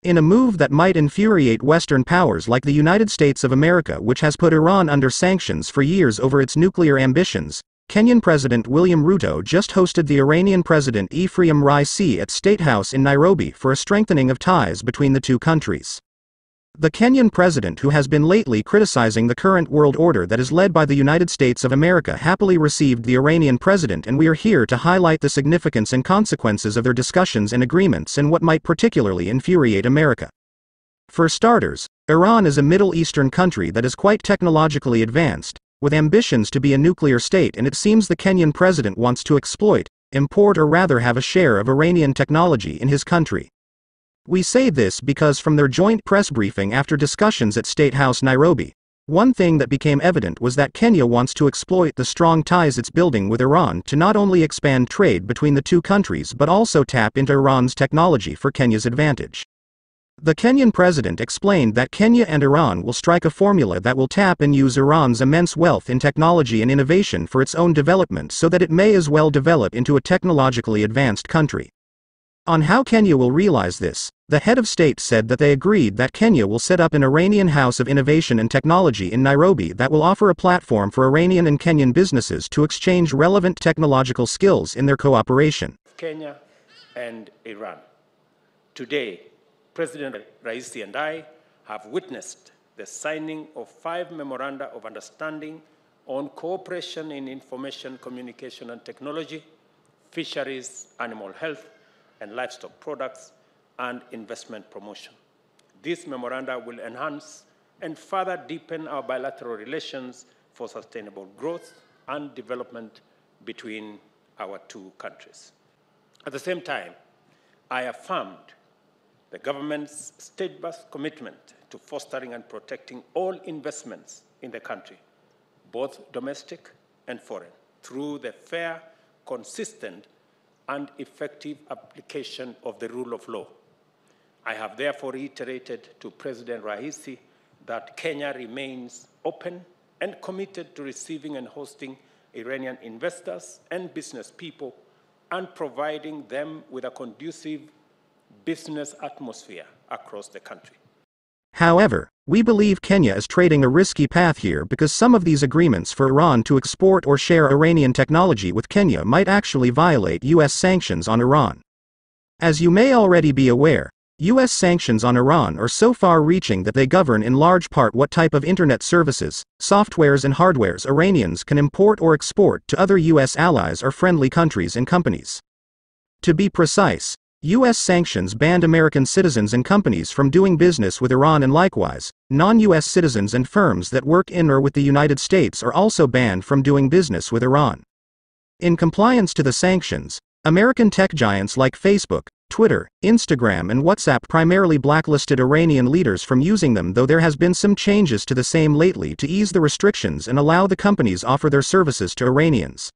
In a move that might infuriate Western powers like the United States of America, which has put Iran under sanctions for years over its nuclear ambitions, Kenyan President William Ruto just hosted the Iranian President Ephraim Raisi at State House in Nairobi for a strengthening of ties between the two countries. The Kenyan president, who has been lately criticizing the current world order that is led by the United States of America, happily received the Iranian president, and we are here to highlight the significance and consequences of their discussions and agreements and what might particularly infuriate America. For starters, Iran is a Middle Eastern country that is quite technologically advanced, with ambitions to be a nuclear state, and it seems the Kenyan president wants to exploit, import, or rather have a share of Iranian technology in his country. We say this because from their joint press briefing after discussions at State House Nairobi, one thing that became evident was that Kenya wants to exploit the strong ties it's building with Iran to not only expand trade between the two countries but also tap into Iran's technology for Kenya's advantage. The Kenyan president explained that Kenya and Iran will strike a formula that will tap and use Iran's immense wealth in technology and innovation for its own development so that it may as well develop into a technologically advanced country. On how Kenya will realize this, the head of state said that they agreed that Kenya will set up an Iranian House of Innovation and Technology in Nairobi that will offer a platform for Iranian and Kenyan businesses to exchange relevant technological skills in their cooperation. Kenya and Iran. Today, President Raisi and I have witnessed the signing of 5 memoranda of understanding on cooperation in information, communication and technology, fisheries, animal health, and livestock products, and investment promotion. These memoranda will enhance and further deepen our bilateral relations for sustainable growth and development between our two countries. At the same time, I affirmed the government's steadfast commitment to fostering and protecting all investments in the country, both domestic and foreign, through the fair, consistent, and effective application of the rule of law. I have therefore reiterated to President Raisi that Kenya remains open and committed to receiving and hosting Iranian investors and business people and providing them with a conducive business atmosphere across the country. However, we believe Kenya is trading a risky path here because some of these agreements for Iran to export or share Iranian technology with Kenya might actually violate U.S. sanctions on Iran. As you may already be aware, U.S. sanctions on Iran are so far-reaching that they govern in large part what type of internet services, softwares and hardwares Iranians can import or export to other U.S. allies or friendly countries and companies. To be precise, U.S. sanctions banned American citizens and companies from doing business with Iran, and likewise, non-U.S. citizens and firms that work in or with the United States are also banned from doing business with Iran. In compliance to the sanctions, American tech giants like Facebook, Twitter, Instagram and WhatsApp primarily blacklisted Iranian leaders from using them, though there has been some changes to the same lately to ease the restrictions and allow the companies offer their services to Iranians.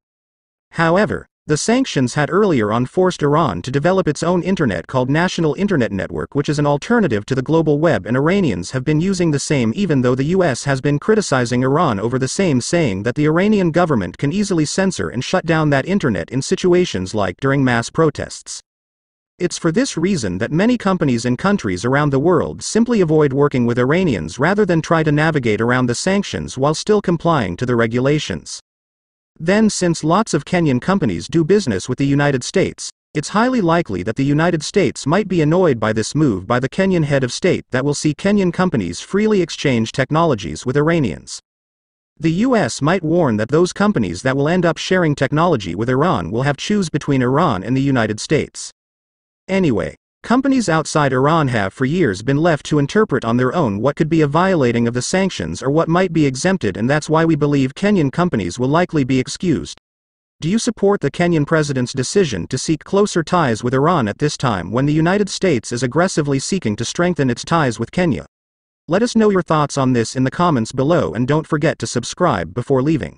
However, the sanctions had earlier on forced Iran to develop its own internet called National Internet Network, which is an alternative to the global web, and Iranians have been using the same even though the US has been criticizing Iran over the same, saying that the Iranian government can easily censor and shut down that internet in situations like during mass protests. It's for this reason that many companies and countries around the world simply avoid working with Iranians rather than try to navigate around the sanctions while still complying to the regulations. Then, since lots of Kenyan companies do business with the United States, it's highly likely that the United States might be annoyed by this move by the Kenyan head of state that will see Kenyan companies freely exchange technologies with Iranians. The US might warn that those companies that will end up sharing technology with Iran will have to choose between Iran and the United States. Anyway, companies outside Iran have for years been left to interpret on their own what could be a violating of the sanctions or what might be exempted, and that's why we believe Kenyan companies will likely be excused. Do you support the Kenyan president's decision to seek closer ties with Iran at this time when the United States is aggressively seeking to strengthen its ties with Kenya? Let us know your thoughts on this in the comments below, and don't forget to subscribe before leaving.